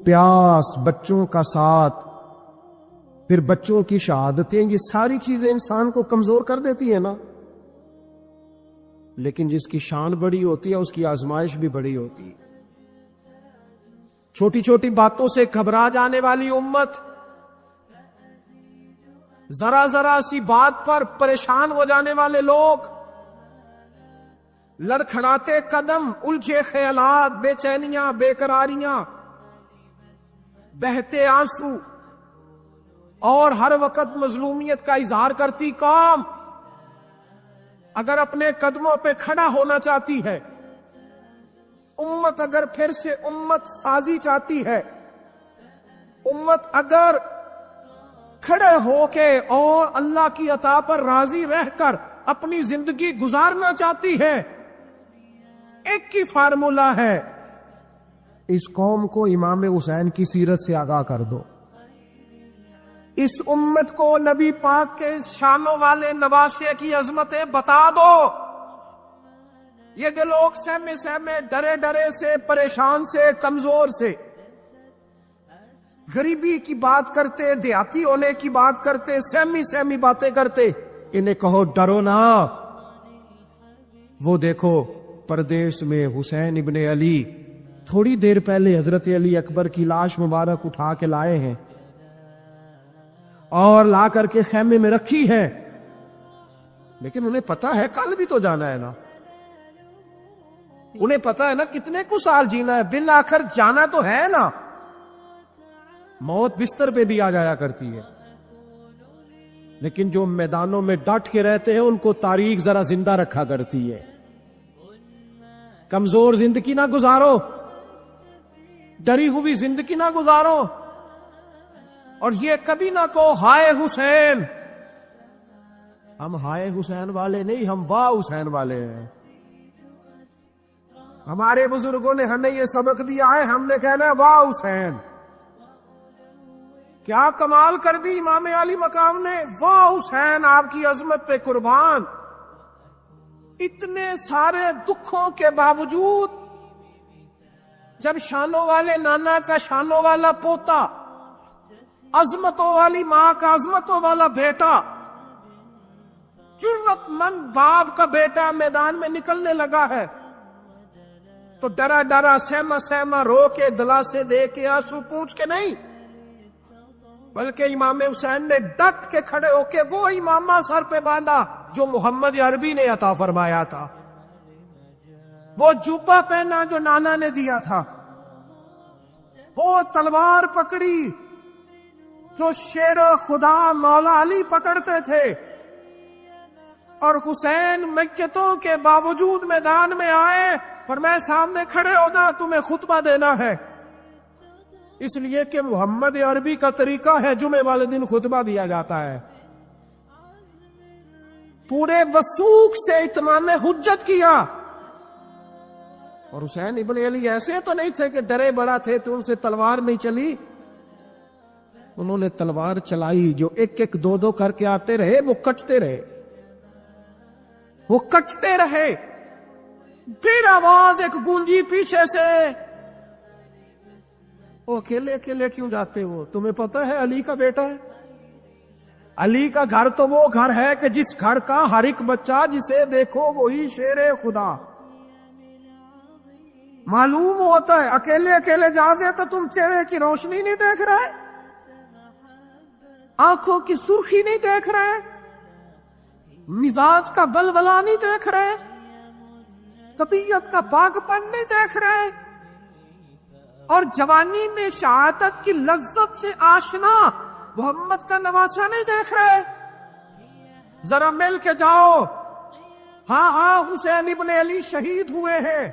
پیاس، بچوں کا ساتھ، پھر بچوں کی شہادتیں، یہ ساری چیزیں انسان کو کمزور کر دیتی ہیں نا. لیکن جس کی شان بڑی ہوتی ہے اس کی آزمائش بھی بڑی ہوتی ہے. چھوٹی چھوٹی باتوں سے گھبرا جانے والی امت، ذرا ذرا سی بات پر پریشان ہو جانے والے لوگ، لڑکھڑاتے قدم، الجھے خیالات، بے چینیاں، بے قراریاں، بہتے آنسو اور ہر وقت مظلومیت کا اظہار کرتی قوم اگر اپنے قدموں پہ کھڑا ہونا چاہتی ہے، امت اگر پھر سے امت سازی چاہتی ہے، امت اگر کھڑے ہو کے اور اللہ کی عطا پر راضی رہ کر اپنی زندگی گزارنا چاہتی ہے، ایک ہی فارمولہ ہے، اس قوم کو امام حسین کی سیرت سے آگاہ کر دو. اس امت کو نبی پاک کے شانوں والے نواسے کی عظمتیں بتا دو. یہ جو لوگ سہمے سہمے، ڈرے ڈرے سے، پریشان سے، کمزور سے، غریبی کی بات کرتے، دیہاتی ہونے کی بات کرتے، سہمی سہمی باتیں کرتے، انہیں کہو ڈرو نا. وہ دیکھو پردیس میں حسین ابن علی تھوڑی دیر پہلے حضرت علی اکبر کی لاش مبارک اٹھا کے لائے ہیں اور لا کر کے خیمے میں رکھی ہے، لیکن انہیں پتا ہے کل بھی تو جانا ہے نا. انہیں پتا ہے نا کتنے کو سال جینا ہے، بالآخر جانا تو ہے نا. موت بستر پہ بھی آ جایا کرتی ہے، لیکن جو میدانوں میں ڈٹ کے رہتے ہیں ان کو تاریخ ذرا زندہ رکھا کرتی ہے. کمزور زندگی نہ گزارو، ڈری ہوئی زندگی نہ گزارو، اور یہ کبھی نہ کہو ہائے حسین. ہم ہائے حسین والے نہیں، ہم واہ حسین والے ہیں. ہمارے بزرگوں نے ہمیں یہ سبق دیا ہے، ہم نے کہنا ہے واہ حسین. کیا کمال کر دی امام علی مقام نے، واہ حسین، آپ کی عظمت پہ قربان. اتنے سارے دکھوں کے باوجود جب شانوں والے نانا کا شانوں والا پوتا، عظمتوں والی ماں کا عظمتوں والا بیٹا، جرت مند باپ کا بیٹا میدان میں نکلنے لگا ہے، تو ڈرا ڈرا، سہما سہما، رو کے، دلاسے دے کے، آنسو پوچھ کے نہیں، بلکہ امام حسین نے ڈٹ کے کھڑے ہو کے وہ امامہ سر پہ باندھا جو محمد عربی نے عطا فرمایا تھا، وہ جوبہ پہنا جو نانا نے دیا تھا، وہ تلوار پکڑی جو شیر خدا مولا علی پکڑتے تھے، اور حسین میتوں کے باوجود میدان میں آئے، فرمایا سامنے کھڑے ہونا، تمہیں خطبہ دینا ہے. اس لیے کہ محمد عربی کا طریقہ ہے جمعے والے دن خطبہ دیا جاتا ہے. پورے وثوق سے اتمام حجت کیا. اور حسین ابن علی ایسے تو نہیں تھے کہ ڈرے بڑا تھے تو ان سے تلوار نہیں چلی، انہوں نے تلوار چلائی. جو ایک ایک دو دو کر کے آتے رہے وہ کٹتے رہے، وہ کٹتے رہے. پھر آواز ایک گونجی پیچھے سے، وہ اکیلے اکیلے کیوں جاتے ہو؟ تمہیں پتہ ہے علی کا بیٹا ہے. علی کا گھر تو وہ گھر ہے کہ جس گھر کا ہر ایک بچہ جسے دیکھو وہی شیر خدا. معلوم ہوتا ہے اکیلے اکیلے جاتے تو تم چہرے کی روشنی نہیں دیکھ رہے، آنکھوں کی سرخی نہیں دیکھ رہے، مزاج کا بلبلا نہیں دیکھ رہے، طبیعت کا پاک پن نہیں دیکھ رہے، اور جوانی میں شہادت کی لذت سے آشنا محمد کا نواسا نہیں دیکھ رہے. ذرا مل کے جاؤ. ہاں ہاں حسین ابن علی شہید ہوئے ہیں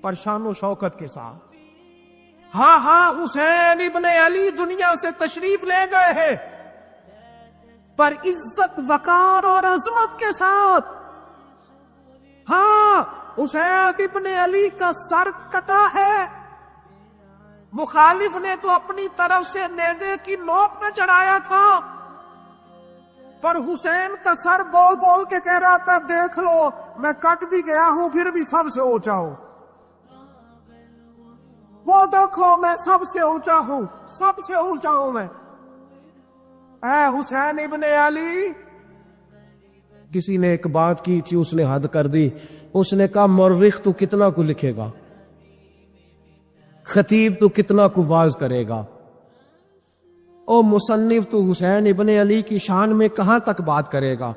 پر شان و شوکت کے ساتھ. ہاں ہاں حسین ابن علی دنیا سے تشریف لے گئے ہیں پر عزت، وقار اور عظمت کے ساتھ. ہاں حسین ابن علی کا سر کٹا ہے، مخالف نے تو اپنی طرف سے نیزے کی نوک پہ چڑھایا تھا، پر حسین کا سر بول بول کے کہہ رہا تھا دیکھ لو میں کٹ بھی گیا ہوں پھر بھی سب سے اونچا ہوں. وہ دیکھو میں سب سے اونچا ہوں، سب سے اونچا ہوں میں، اے حسین ابن علی۔ کسی نے ایک بات کی تھی، اس نے حد کر دی، اس نے کہا مورخ تو کتنا کو لکھے گا، خطیب تو کتنا کو واعظ کرے گا، او مصنف تو حسین ابن علی کی شان میں کہاں تک بات کرے گا؟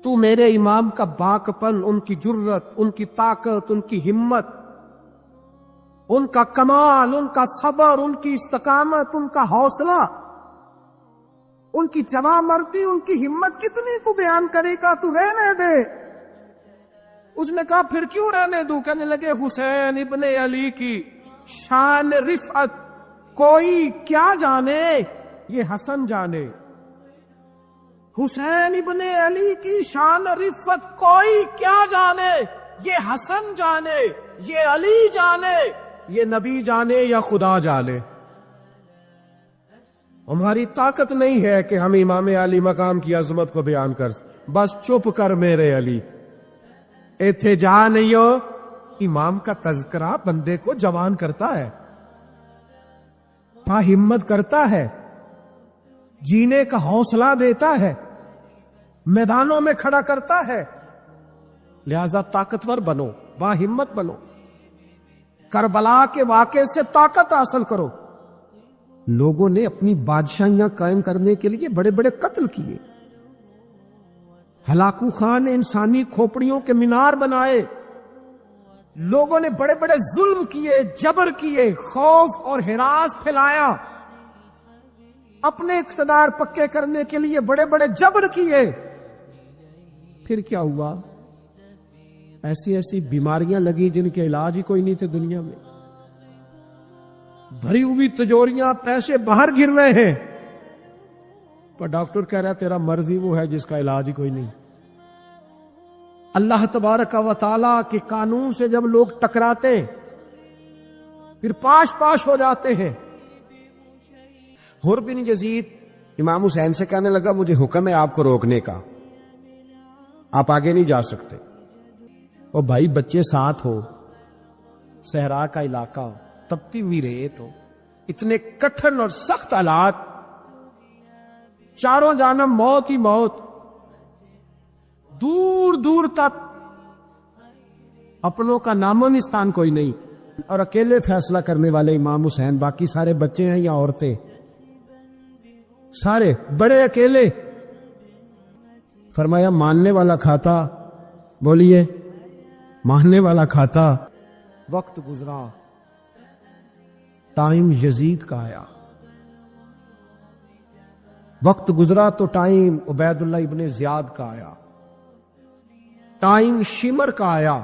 تو میرے امام کا باکپن، ان کی جرت، ان کی طاقت، ان کی ہمت، ان کا کمال، ان کا صبر، ان کی استقامت، ان کا حوصلہ، ان کی جواں مردی، ان کی ہمت کتنی کو بیان کرے گا؟ تو رہنے دے۔ اس نے کہا پھر کیوں رہنے دوں؟ کہنے لگے حسین ابن علی کی شان رفعت کوئی کیا جانے، یہ حسن جانے۔ حسین ابن علی کی شان رفعت کوئی کیا جانے، یہ حسن جانے، یہ علی جانے، یہ نبی جانے یا خدا جانے۔ ہماری طاقت نہیں ہے کہ ہم امام علی مقام کی عظمت کو بیان کر، بس چپ کر میرے علی، ایتھے جا نہیں ہو۔ امام کا تذکرہ بندے کو جوان کرتا ہے، ہمت کرتا ہے، جینے کا حوصلہ دیتا ہے، میدانوں میں کھڑا کرتا ہے۔ لہذا طاقتور بنو، با ہمت بنو، کربلا کے واقعے سے طاقت حاصل کرو۔ لوگوں نے اپنی بادشاہیاں قائم کرنے کے لیے بڑے بڑے قتل کیے، ہلاکو خان نے انسانی کھوپڑیوں کے مینار بنائے، لوگوں نے بڑے بڑے ظلم کیے، جبر کیے، خوف اور ہراس پھیلایا، اپنے اقتدار پکے کرنے کے لیے بڑے بڑے جبر کیے۔ پھر کیا ہوا؟ ایسی ایسی بیماریاں لگی جن کے علاج ہی کوئی نہیں تھے دنیا میں، بھری ہوئی تجوریاں، پیسے باہر گر رہے ہیں، پر ڈاکٹر کہہ رہا ہے تیرا مرض ہی وہ ہے جس کا علاج ہی کوئی نہیں۔ اللہ تبارک و تعالی کے قانون سے جب لوگ ٹکراتے پھر پاش پاش ہو جاتے ہیں۔ حر بن یزید امام حسین سے کہنے لگا مجھے حکم ہے آپ کو روکنے کا، آپ آگے نہیں جا سکتے۔ اور بھائی بچے ساتھ ہو، صحرا کا علاقہ ہو، تپتی ہوئی ریت ہو، اتنے کٹھن اور سخت حالات، چاروں جانب موت ہی موت، دور دور تک اپنوں کا نام و نشان کوئی نہیں، اور اکیلے فیصلہ کرنے والے امام حسین، باقی سارے بچے ہیں یا عورتیں، سارے بڑے اکیلے۔ فرمایا ماننے والا کھاتا، بولیے ماننے والا کھاتا۔ وقت گزرا، ٹائم یزید کا آیا، وقت گزرا تو ٹائم عبید اللہ ابن زیاد کا آیا، ٹائم شمر کا آیا۔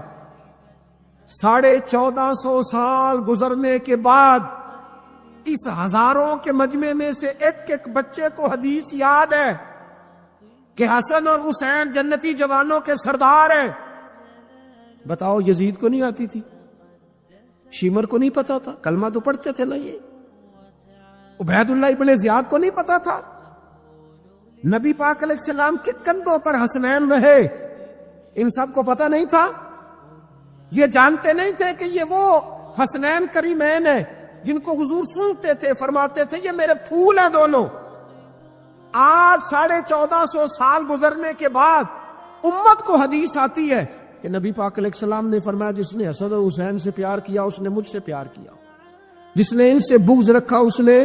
1450 سال گزرنے کے بعد اس ہزاروں کے مجمع میں سے ایک ایک بچے کو حدیث یاد ہے کہ حسن اور حسین جنتی جوانوں کے سردار ہیں۔ بتاؤ یزید کو نہیں آتی تھی؟ شمر کو نہیں پتا تھا؟ کلمہ تو پڑھتے تھے نا یہ؟ عبید اللہ ابن زیاد کو نہیں پتا تھا؟ نبی پاک علیہ السلام کے کندھوں پر حسنین رہے، ان سب کو پتا نہیں تھا؟ یہ جانتے نہیں تھے کہ یہ وہ حسنین کریمین ہیں جن کو حضور سنتے تھے، فرماتے تھے یہ میرے پھول ہیں دونوں؟ آج 1450 سال گزرنے کے بعد امت کو حدیث آتی ہے کہ نبی پاک علیہ السلام نے فرمایا جس نے حسن اور حسین سے پیار کیا اس نے مجھ سے پیار کیا، جس نے ان سے بغض رکھا اس نے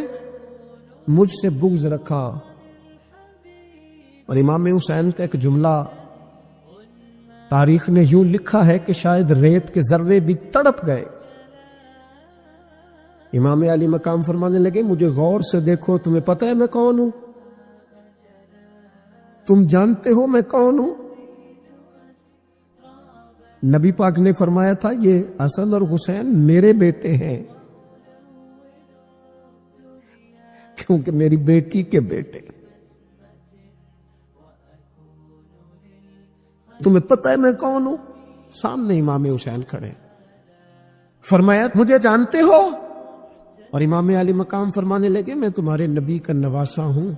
مجھ سے بغض رکھا۔ اور امام حسین کا ایک جملہ تاریخ نے یوں لکھا ہے کہ شاید ریت کے ذرے بھی تڑپ گئے۔ امام علی مقام فرمانے لگے مجھے غور سے دیکھو، تمہیں پتہ ہے میں کون ہوں؟ تم جانتے ہو میں کون ہوں؟ نبی پاک نے فرمایا تھا یہ حسن اور حسین میرے بیٹے ہیں، کیونکہ میری بیٹی کے بیٹے۔ تمہیں پتہ ہے میں کون ہوں؟ سامنے امام حسین کھڑے، فرمایا مجھے جانتے ہو؟ اور امام علی مقام فرمانے لگے میں تمہارے نبی کا نواسا ہوں،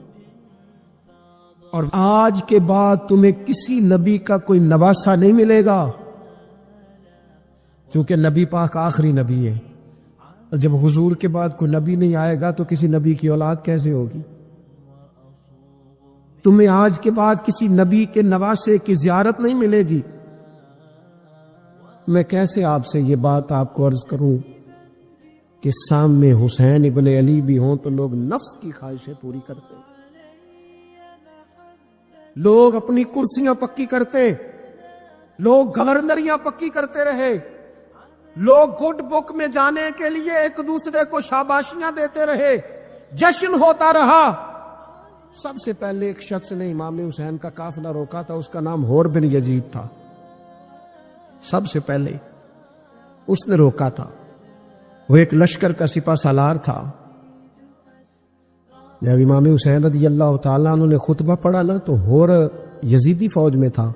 اور آج کے بعد تمہیں کسی نبی کا کوئی نواسا نہیں ملے گا، کیونکہ نبی پاک آخری نبی ہے۔ اور جب حضور کے بعد کوئی نبی نہیں آئے گا تو کسی نبی کی اولاد کیسے ہوگی؟ تمہیں آج کے بعد کسی نبی کے نواسے کی زیارت نہیں ملے گی۔ میں کیسے آپ سے یہ بات آپ کو عرض کروں کہ سامنے حسین ابن علی بھی ہوں تو لوگ نفس کی خواہشیں پوری کرتے، لوگ اپنی کرسیاں پکی کرتے، لوگ گورنریاں پکی کرتے رہے، لوگ گڈ بک میں جانے کے لیے ایک دوسرے کو شاباشیاں دیتے رہے، جشن ہوتا رہا۔ سب سے پہلے ایک شخص نے امام حسین کا قافلہ روکا تھا، اس کا نام حور بن یزید تھا۔ سب سے پہلے اس نے روکا تھا، وہ ایک لشکر کا سپہ سالار تھا۔ جب امام حسین رضی اللہ تعالیٰ عنہ نے خطبہ پڑھا نا تو حور یزیدی فوج میں تھا،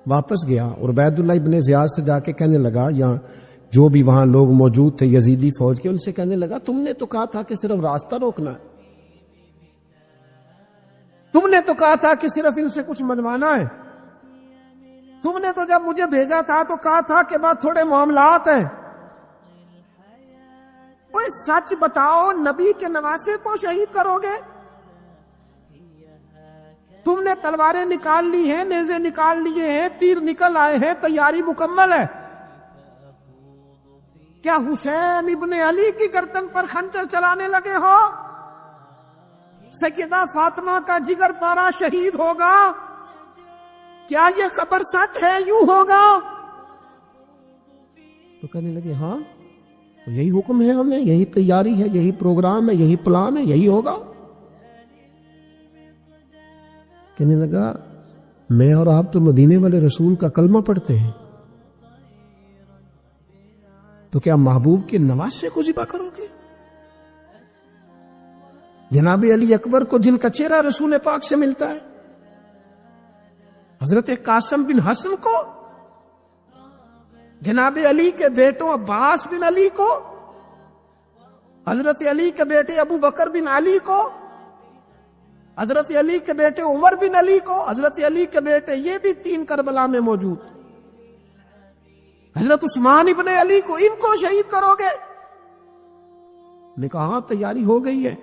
واپس گیا اور عبید اللہ ابن زیاد سے جا کے کہنے لگا، یا جو بھی وہاں لوگ موجود تھے یزیدی فوج کے، ان سے کہنے لگا تم نے تو کہا تھا کہ صرف راستہ روکنا ہے، تم نے تو کہا تھا کہ صرف ان سے کچھ منوانا ہے، تم نے تو جب مجھے بھیجا تھا تو کہا تھا کہ بات تھوڑے معاملات ہیں، کوئی سچ بتاؤ، نبی کے نواسے کو شہید کرو گے؟ تم نے تلواریں نکال لی ہیں، نیزے نکال لیے ہیں، تیر نکل آئے ہیں، تیاری مکمل ہے، کیا حسین ابن علی کی گردن پر خنجر چلانے لگے ہو؟ سیدہ فاطمہ کا جگر پارا شہید ہوگا، کیا یہ خبر سچ ہے؟ یوں ہوگا؟ تو کہنے لگے ہاں یہی حکم ہے، ہمیں یہی تیاری ہے، یہی پروگرام ہے، یہی پلان ہے، یہی ہوگا۔ کہنے لگا میں اور آپ تو مدینے والے رسول کا کلمہ پڑھتے ہیں، تو کیا محبوب کے نواسے کو ذبح کرو گے؟ جناب علی اکبر کو جن کا چہرہ رسول پاک سے ملتا ہے، حضرت قاسم بن حسن کو، جناب علی کے بیٹوں عباس بن علی کو، حضرت علی کے بیٹے ابو بکر بن علی کو، حضرت علی کے بیٹے عمر بن علی کو، حضرت علی کے بیٹے یہ بھی 3 کربلا میں موجود، حضرت عثمان ابن علی کو، ان کو شہید کرو گے؟ نے کہا ہاں تیاری ہو گئی ہے۔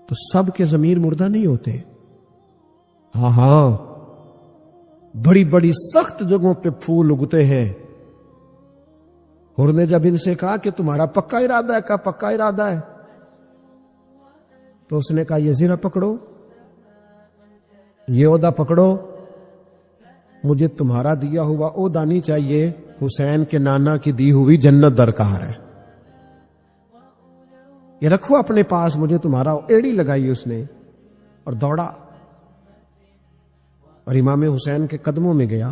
تو سب کے ضمیر مردہ نہیں ہوتے، ہاں بڑی بڑی سخت جگہوں پہ پھول اگتے ہیں۔ اور نے جب ان سے کہا کہ تمہارا پکا ارادہ ہے، کہا پکا ارادہ ہے، تو اس نے کہا یہ زرہ پکڑو، یہ عہدہ پکڑو، مجھے تمہارا دیا ہوا عہدہ نہیں چاہیے، حسین کے نانا کی دی ہوئی جنت درکار ہے، یہ رکھو اپنے پاس، مجھے تمہارا۔ ایڑی لگائی اس نے اور دوڑا اور امام حسین کے قدموں میں گیا،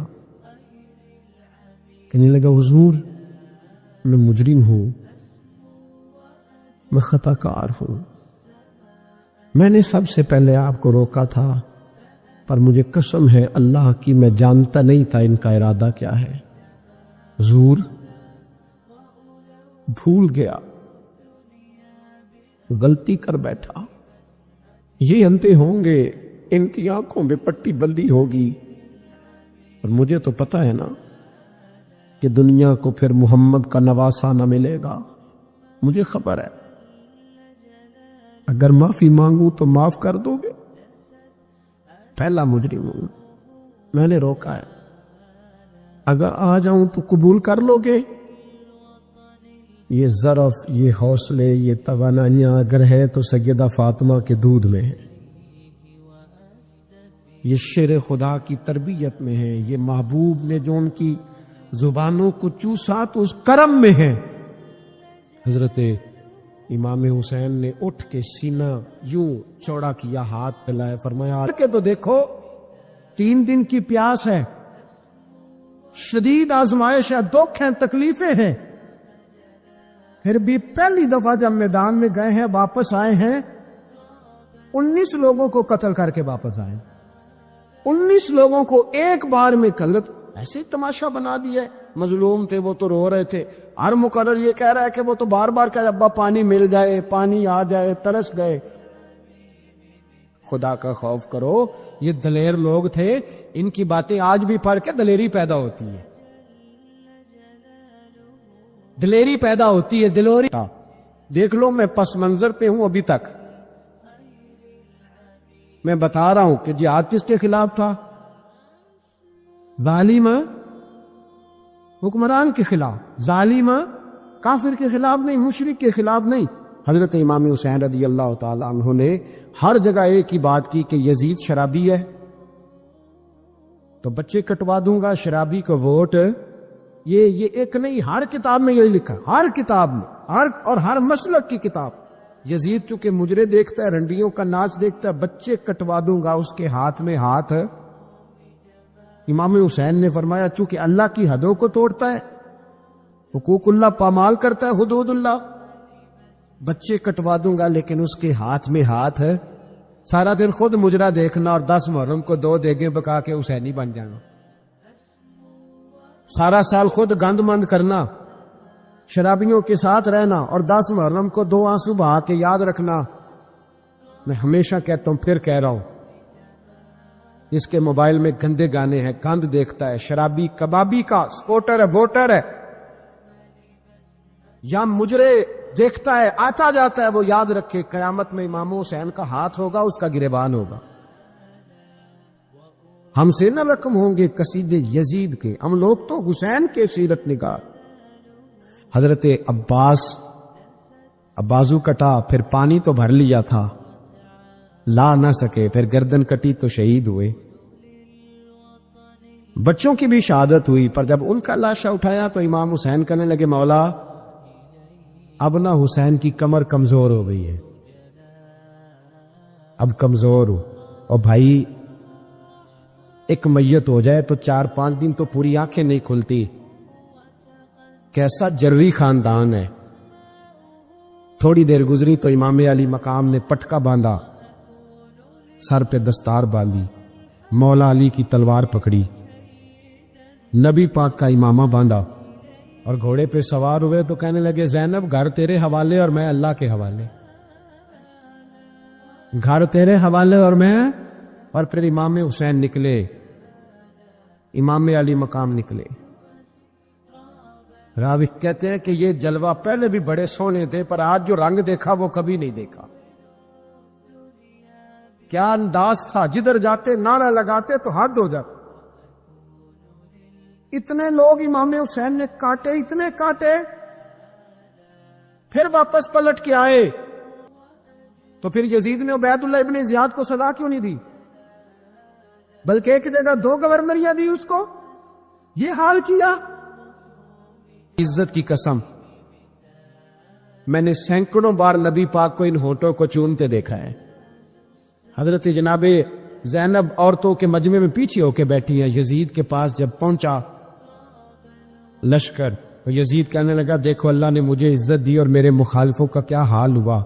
کہنے لگا حضور میں مجرم ہوں، میں خطا کار ہوں، میں نے سب سے پہلے آپ کو روکا تھا، پر مجھے قسم ہے اللہ کی میں جانتا نہیں تھا ان کا ارادہ کیا ہے، حضور بھول گیا، غلطی کر بیٹھا، یہ انتے ہوں گے، ان کی آنکھوں میں پٹی بندی ہوگی، اور مجھے تو پتا ہے نا کہ دنیا کو پھر محمد کا نواسا نہ ملے گا، مجھے خبر ہے، اگر معافی مانگوں تو معاف کر دو گے، پہلا مجرم ہوں، میں نے روکا ہے، اگر آ جاؤں تو قبول کر لو گے؟ یہ ظرف، یہ حوصلے، یہ توانائیاں اگر ہے تو سیدہ فاطمہ کے دودھ میں ہے، یہ شیر خدا کی تربیت میں ہے، یہ محبوب نے جو ان کی زبانوں کو چوسا تو اس کرم میں ہے۔ حضرت امام حسین نے اٹھ کے سینہ یوں چوڑا کیا، ہاتھ پھیلائے، فرمایا کہ تو دیکھو 3 دن کی پیاس ہے، شدید آزمائش ہے، دکھ ہیں، تکلیفیں ہیں، پھر بھی پہلی دفعہ جب میدان میں گئے ہیں، واپس آئے ہیں، 19 لوگوں کو قتل کر کے واپس آئے، 19 لوگوں کو ایک بار میں قتل، ایسے تماشا بنا دیا۔ مظلوم تھے وہ تو رو رہے تھے، ہر مقرر یہ کہہ رہا ہے کہ وہ تو بار بار کہ ابا پانی مل جائے، پانی آ جائے، ترس گئے۔ خدا کا خوف کرو، یہ دلیر لوگ تھے، ان کی باتیں آج بھی پڑھ کے دلیری پیدا ہوتی ہے۔ دلیری پیدا ہوتی ہے، دلوری دیکھ لو، میں پس منظر پہ ہوں ابھی تک، میں بتا رہا ہوں کہ جہاد کس کے خلاف تھا؟ ظالم حکمران کے خلاف، ظالم کافر کے خلاف نہیں، مشرک کے خلاف نہیں۔ حضرت امام حسین رضی اللہ تعالی عنہ نے ہر جگہ ایک ہی بات کی کہ یزید شرابی ہے تو بچے کٹوا دوں گا، شرابی کو ووٹ، یہ ایک نہیں، ہر کتاب میں یہی لکھا، ہر کتاب میں، اور ہر مسلک کی کتاب۔ یزید چونکہ مجرے دیکھتا ہے، رنڈیوں کا ناچ دیکھتا ہے، بچے کٹوا دوں گا، اس کے ہاتھ میں ہاتھ۔ امام حسین نے فرمایا چونکہ اللہ کی حدوں کو توڑتا ہے، حقوق اللہ پامال کرتا ہے، حدود اللہ، بچے کٹوا دوں گا لیکن اس کے ہاتھ میں ہاتھ ہے۔ سارا دن خود مجرا دیکھنا اور 10 محرم کو 2 دیگیں پکا کے حسینی بن جانا، سارا سال خود گند مند کرنا، شرابیوں کے ساتھ رہنا اور 10 محرم کو 2 آنسو بہا کے یاد رکھنا۔ میں ہمیشہ کہتا ہوں، پھر کہہ رہا ہوں، اس کے موبائل میں گندے گانے ہیں، گند دیکھتا ہے، شرابی کبابی کا سپورٹر ہے، ووٹر ہے، یا مجرے دیکھتا ہے، آتا جاتا ہے، وہ یاد رکھے قیامت میں امام حسین کا ہاتھ ہوگا، اس کا گریبان ہوگا۔ ہم سے نہ رقم ہوں گے قصیدے یزید کے، ہم لوگ تو حسین کے سیرت نگار۔ حضرت عباس بازو کٹا، پھر پانی تو بھر لیا تھا، لا نہ سکے، پھر گردن کٹی تو شہید ہوئے۔ بچوں کی بھی شہادت ہوئی، پر جب ان کا لاشا اٹھایا تو امام حسین کہنے لگے مولا اب نہ حسین کی کمر کمزور ہو گئی ہے، اب کمزور ہو، اور بھائی ایک میت ہو جائے تو 4-5 دن تو پوری آنکھیں نہیں کھلتی، کیسا جرری خاندان ہے۔ تھوڑی دیر گزری تو امام علی مقام نے پٹکا باندھا، سر پہ دستار باندھی، مولا علی کی تلوار پکڑی، نبی پاک کا امامہ باندھا اور گھوڑے پہ سوار ہوئے تو کہنے لگے زینب گھر تیرے حوالے اور میں اللہ کے حوالے، گھر تیرے حوالے اور میں۔ اور پھر امام حسین نکلے، امام علی مقام نکلے۔ راوی کہتے ہیں کہ یہ جلوہ پہلے بھی بڑے سونے تھے، پر آج جو رنگ دیکھا وہ کبھی نہیں دیکھا۔ کیا انداز تھا، جدھر جاتے نعرہ لگاتے تو حد ہو جاتا۔ اتنے لوگ امام حسین نے کاٹے، اتنے کاٹے، پھر واپس پلٹ کے آئے تو پھر یزید نے عبید اللہ ابن زیاد کو سزا کیوں نہیں دی، بلکہ ایک جگہ 2 گورنریاں دی اس کو، یہ حال کیا۔ عزت کی قسم، میں نے سینکڑوں بار نبی پاک کو ان ہونٹوں کو چومتے دیکھا ہے۔ حضرت جناب زینب عورتوں کے مجمع میں پیچھے ہو کے بیٹھی ہیں، یزید کے پاس جب پہنچا لشکر تو یزید کہنے لگا دیکھو اللہ نے مجھے عزت دی اور میرے مخالفوں کا کیا حال ہوا۔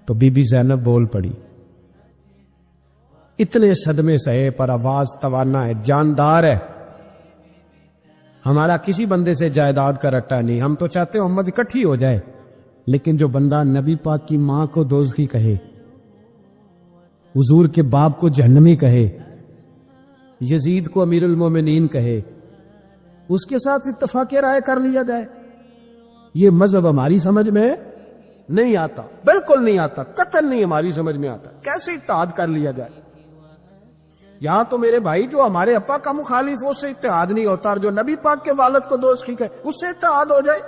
تو بی بی زینب بول پڑی، اتنے صدمے سہے پر آواز توانا ہے، جاندار ہے، ہمارا کسی بندے سے جائیداد کا رٹا نہیں، ہم تو چاہتے ہیں امت اکٹھی ہو جائے، لیکن جو بندہ نبی پاک کی ماں کو دوزخی کہے، حضور کے باپ کو جہنمی کہے، یزید کو امیر المومنین کہے، اس کے ساتھ اتفاق رائے کر لیا جائے، یہ مذہب ہماری سمجھ میں نہیں آتا، بالکل نہیں آتا، قطعاً نہیں ہماری سمجھ میں آتا، کیسے اتحاد کر لیا جائے۔ یہاں تو میرے بھائی جو ہمارے ابا کا مخالف ہو اس سے اتحاد نہیں ہوتا، اور جو نبی پاک کے والد کو دوزخی کہے اس سے اتحاد ہو جائے۔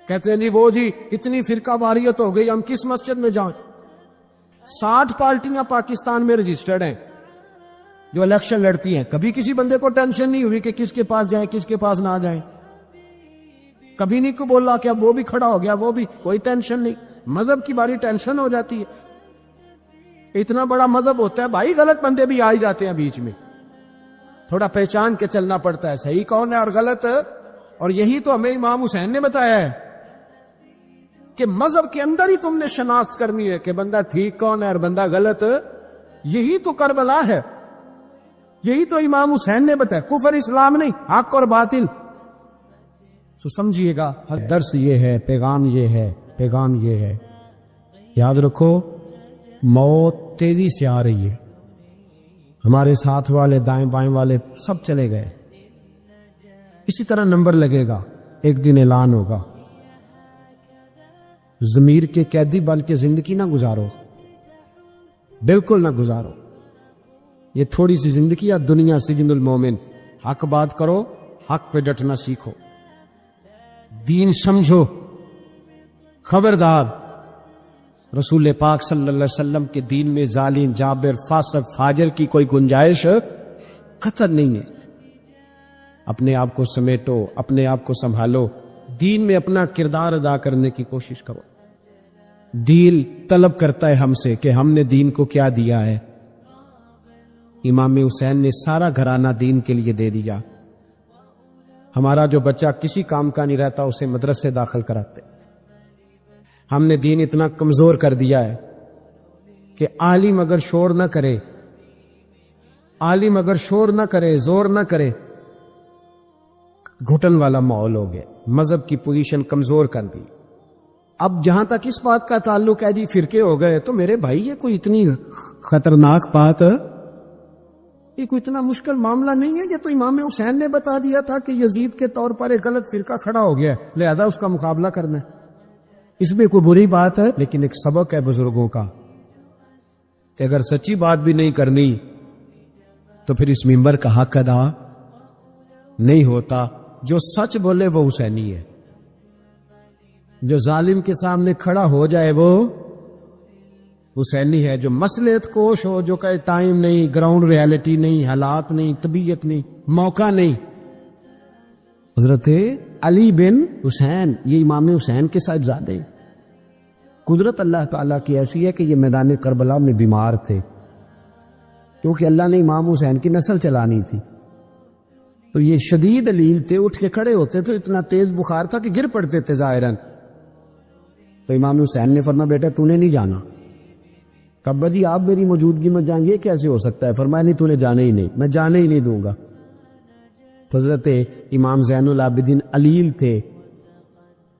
کہتے ہیں نہیں وہ جی اتنی فرقہ واریت ہو گئی، ہم کس مسجد میں جائیں؟ 60 پارٹیاں پاکستان میں رجسٹرڈ ہیں جو الیکشن لڑتی ہیں، کبھی کسی بندے کو ٹینشن نہیں ہوئی کہ کس کے پاس جائیں کس کے پاس نہ جائیں، کبھی نہیں کو بولا کہ اب وہ بھی کھڑا ہو گیا، وہ بھی، کوئی ٹینشن نہیں۔ مذہب کی باری ٹینشن ہو جاتی ہے، اتنا بڑا مذہب ہوتا ہے بھائی، غلط بندے بھی آ ہی جاتے ہیں بیچ میں، تھوڑا پہچان کے چلنا پڑتا ہے صحیح کون ہے اور غلط، اور یہی تو ہمیں امام حسین نے بتایا ہے کہ مذہب کے اندر ہی تم نے شناخت کرنی ہے کہ بندہ ٹھیک کون ہے اور بندہ غلط، یہی تو کربلا ہے، یہی تو امام حسین نے بتایا، کفر اسلام نہیں، حق اور باطل۔ تو سمجھیے گا درس یہ ہے، پیغام یہ ہے، پیغام یہ ہے، یاد رکھو موت تیزی سے آ رہی ہے، ہمارے ساتھ والے دائیں بائیں والے سب چلے گئے، اسی طرح نمبر لگے گا، ایک دن اعلان ہوگا، ضمیر کے قیدی بن کے زندگی نہ گزارو، بالکل نہ گزارو۔ یہ تھوڑی سی زندگی ہے، دنیا سجن المومن۔ حق بات کرو، حق پہ ڈٹنا سیکھو، دین سمجھو۔ خبردار، رسول پاک صلی اللہ علیہ وسلم کے دین میں ظالم، جابر، فاسق، فاجر کی کوئی گنجائش قطع نہیں ہے۔ اپنے آپ کو سمیٹو، اپنے آپ کو سنبھالو، دین میں اپنا کردار ادا کرنے کی کوشش کرو۔ دین طلب کرتا ہے ہم سے کہ ہم نے دین کو کیا دیا ہے۔ امام حسین نے سارا گھرانہ دین کے لیے دے دیا۔ ہمارا جو بچہ کسی کام کا نہیں رہتا اسے مدرسے داخل کراتے۔ ہم نے دین اتنا کمزور کر دیا ہے کہ عالم اگر شور نہ کرے، عالم اگر شور نہ کرے، زور نہ کرے، گھٹن والا ماحول ہو گیا، مذہب کی پوزیشن کمزور کر دی۔ اب جہاں تک اس بات کا تعلق ہے جی فرقے ہو گئے، تو میرے بھائی یہ کوئی اتنی خطرناک بات، یہ کوئی اتنا مشکل معاملہ نہیں ہے۔ یہ تو امام حسین نے بتا دیا تھا کہ یزید کے طور پر ایک غلط فرقہ کھڑا ہو گیا ہے، لہذا اس کا مقابلہ کرنا ہے۔ اس میں کوئی بری بات ہے، لیکن ایک سبق ہے بزرگوں کا کہ اگر سچی بات بھی نہیں کرنی تو پھر اس منبر کا حق ادا نہیں ہوتا۔ جو سچ بولے وہ حسینی ہے، جو ظالم کے سامنے کھڑا ہو جائے وہ حسینی ہے۔ جو مصلحت کوش ہو، جو کہے ٹائم نہیں، گراؤنڈ ریالٹی نہیں، حالات نہیں، طبیعت نہیں، موقع نہیں۔ حضرت علی بن حسین، یہ امام حسین کے صاحبزادے ہیں۔ قدرت اللہ تعالیٰ کی ایسی ہے کہ یہ میدان کربلا میں بیمار تھے، کیونکہ اللہ نے امام حسین کی نسل چلانی تھی، تو یہ شدید علیل تھے، اٹھ کے کھڑے ہوتے تو اتنا تیز بخار تھا کہ گر پڑتے تھے ظاہراً۔ تو امام حسین نے فرمایا بیٹا تو نے نہیں جانا۔ کبا جی آپ میری موجودگی میں جائیں، یہ کیسے ہو سکتا ہے؟ فرمایا نہیں، تو نے جانے ہی نہیں، میں جانے ہی نہیں دوں گا۔ حضرت امام زین العابدین علیل تھے۔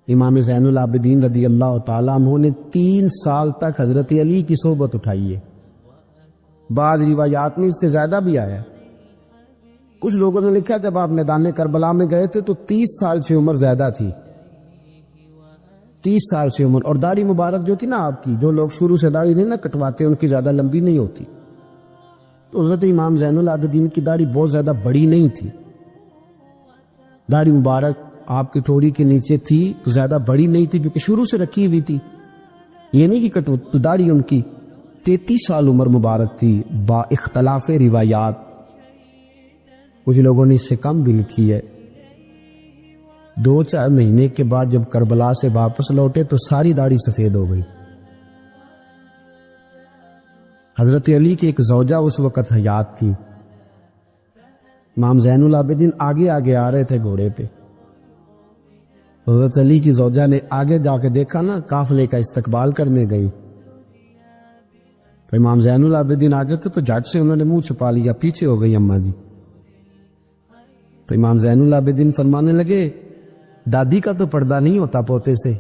امام زین العابدین رضی اللہ تعالیٰ عنہ نے 3 سال تک حضرت علی کی صحبت اٹھائی ہے۔ بعض روایات میں اس سے زیادہ بھی آیا۔ کچھ لوگوں نے لکھا جب آپ میدان کربلا میں گئے تھے تو 30 سال سے عمر زیادہ تھی، 30 سال سے عمر، اور داڑھی مبارک جو تھی نا آپ کی، جو لوگ شروع سے داڑھی نہیں نہ کٹواتے ان کی زیادہ لمبی نہیں ہوتی، تو حضرت امام زین العابدین کی داڑھی بہت زیادہ بڑی نہیں تھی، داڑھی مبارک آپ کی ٹھوڑی کے نیچے تھی تو زیادہ بڑی نہیں تھی، کیونکہ شروع سے رکھی ہوئی تھی، یہ نہیں کہ کٹو، تو داڑھی ان کی 33 سال عمر مبارک تھی با اختلاف روایات۔ کچھ لوگوں نے اس سے کم بھی لکھی ہے۔ 2-4 مہینے کے بعد جب کربلا سے واپس لوٹے تو ساری داڑھی سفید ہو گئی۔ حضرت علی کی ایک زوجہ اس وقت حیات تھی۔ امام زین العابدین آگے آگے آ رہے تھے گھوڑے پہ، حضرت علی کی زوجہ نے آگے جا کے دیکھا نا، قافلے کا استقبال کرنے گئی، تو امام زین العابدین آ جاتے تو جھٹ سے انہوں نے منہ چھپا لیا، پیچھے ہو گئی اماں جی۔ تو امام زین العابدین فرمانے لگے دادی کا تو پردہ نہیں ہوتا پوتے سے۔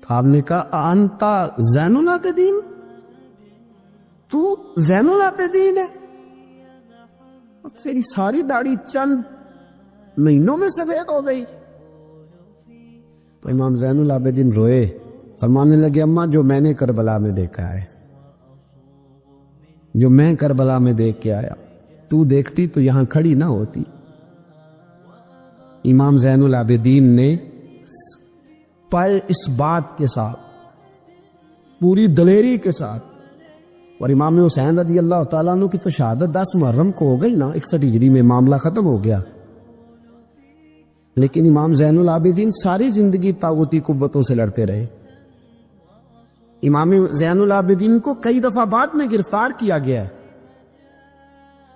آپ نے کہا انتا زین العابدین، تو زین العابدین ہے، تیری ساری داڑھی چند مہینوں میں سفید ہو گئی۔ تو امام زین العابدین روئے، فرمانے لگے اماں جو میں نے کربلا میں دیکھا ہے، جو میں کربلا میں دیکھ کے آیا، تو دیکھتی تو یہاں کھڑی نہ ہوتی۔ امام زین العابدین نے پائے اس بات کے ساتھ، پوری دلیری کے ساتھ، اور امام حسین رضی اللہ تعالیٰ عنہ کی تو شہادت 10 محرم کو ہو گئی نا، 61 ہجری میں معاملہ ختم ہو گیا، لیکن امام زین العابدین ساری زندگی طاغوتی قوتوں سے لڑتے رہے۔ امام زین العابدین کو کئی دفعہ بعد میں گرفتار کیا گیا ہے،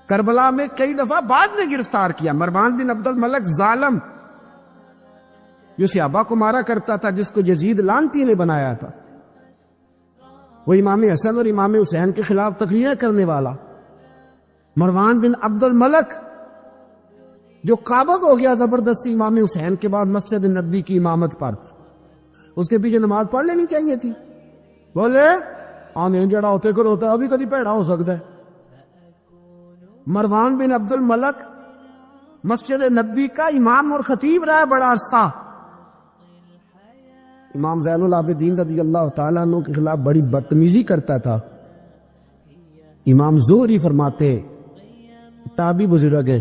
کربلا میں کئی دفعہ بعد میں گرفتار کیا۔ مروان بن عبد الملک ظالم جو صحابہ کو مارا کرتا تھا، جس کو یزید لعنتی نے بنایا تھا، وہ امام حسن اور امام حسین کے خلاف تقریریں کرنے والا مروان بن عبد الملک، جو قابض ہو گیا زبردستی امام حسین کے بعد مسجد نبوی کی امامت پر، اس کے پیچھے نماز پڑھ لینی چاہیے تھی، بولے آنے جڑا ہوتے کر ہوتا ہے، ابھی کدی پیڑا ہو سکتا ہے۔ مروان بن عبد الملک مسجد نبوی کا امام اور خطیب رہا بڑا عرصہ. امام زین العابدین رضی اللہ تعالیٰ عنہ کے خلاف بڑی بدتمیزی کرتا تھا. امام زہری فرماتے، تابعی بزرگ ہیں،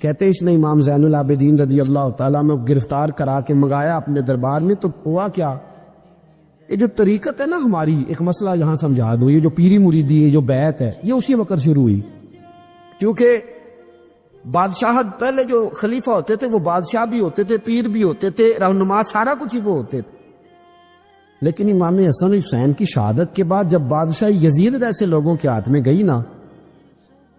کہتے اس نے امام زین العابدین رضی اللہ تعالیٰ عنہ گرفتار کرا کے منگایا اپنے دربار میں. تو ہوا کیا، یہ جو طریقت ہے نا ہماری، ایک مسئلہ یہاں سمجھا دوں، یہ جو پیری مریدی ہے، جو بیعت ہے، یہ اسی وقت شروع ہوئی. کیونکہ بادشاہت پہلے جو خلیفہ ہوتے تھے وہ بادشاہ بھی ہوتے تھے، پیر بھی ہوتے تھے، رہنما، سارا کچھ ہی وہ ہوتے تھے. لیکن امام حسن حسین کی شہادت کے بعد جب بادشاہ یزید ایسے لوگوں کے ہاتھ میں گئی نا،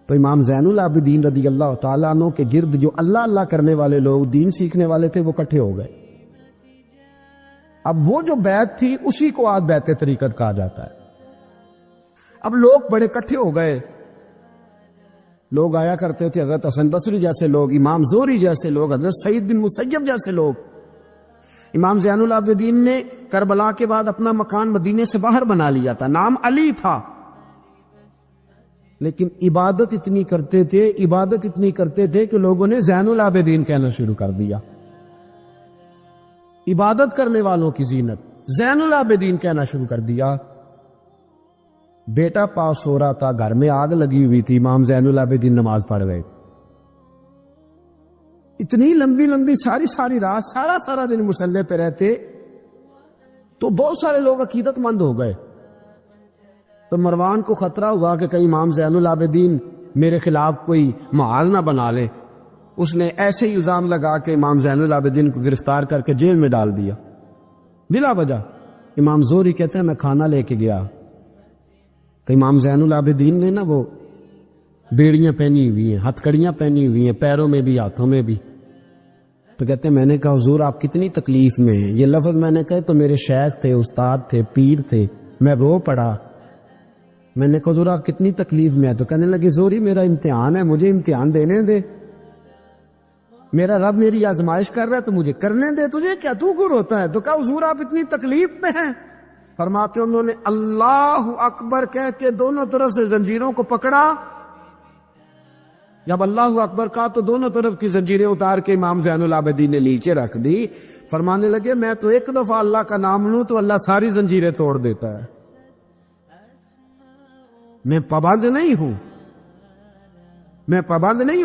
تو امام زین العابدین رضی اللہ تعالیٰ عنہ کے گرد جو اللہ اللہ کرنے والے لوگ، دین سیکھنے والے تھے، وہ اکٹھے ہو گئے. اب وہ جو بیعت تھی اسی کو آج بیعت طریقت کہا جاتا ہے. اب لوگ بڑے اکٹھے ہو گئے. لوگ آیا کرتے تھے، حضرت حسن بصری جیسے لوگ، امام زہری جیسے لوگ، حضرت سعید بن مسیب جیسے لوگ. امام زین العابدین نے کربلا کے بعد اپنا مکان مدینے سے باہر بنا لیا تھا، نام علی تھا، لیکن عبادت اتنی کرتے تھے کہ لوگوں نے زین العابدین کہنا شروع کر دیا. عبادت کرنے والوں کی زینت، زین العابدین کہنا شروع کر دیا. بیٹا پاس سو رہا تھا، گھر میں آگ لگی ہوئی تھی، امام زین العابدین نماز پڑھ رہے. اتنی لمبی ساری رات سارا دن مصلی پہ رہتے. تو بہت سارے لوگ عقیدت مند ہو گئے. تو مروان کو خطرہ ہوا کہ کہیں امام زین العابدین میرے خلاف کوئی محاذ نہ بنا لے. اس نے ایسے ہی الزام لگا کے امام زین العابدین کو گرفتار کر کے جیل میں ڈال دیا بلا وجہ. امام زہری کہتے ہیں میں کھانا لے کے گیا تو امام زین العابدین نے نا وہ بیڑیاں پہنی ہوئی ہیں، ہتھ کڑیاں پہنی ہوئی ہیں، پیروں میں بھی ہاتھوں میں بھی. تو کہتے ہیں میں نے کہا حضور آپ کتنی تکلیف میں ہیں. یہ لفظ میں نے کہا تو میرے شیخ تھے، استاد تھے، پیر تھے، میں رو پڑا. میں نے کہا حضور آپ کتنی تکلیف میں ہے. تو کہنے لگے زہری میرا امتحان ہے، مجھے امتحان دینے دے. میرا رب میری آزمائش کر رہا ہے تو مجھے کرنے دے، تجھے کیا، تو کیوں روتا ہے؟ تو کہا حضور آپ اتنی تکلیف میں ہیں. فرماتے انہوں نے اللہ اکبر کہہ کے دونوں طرف سے زنجیروں کو پکڑا. جب اللہ اکبر کہا تو دونوں طرف کی زنجیریں اتار کے امام زین العابدین نے نیچے رکھ دی. فرمانے لگے میں تو ایک دفعہ اللہ کا نام لوں تو اللہ ساری زنجیریں توڑ دیتا ہے. میں پابند نہیں ہوں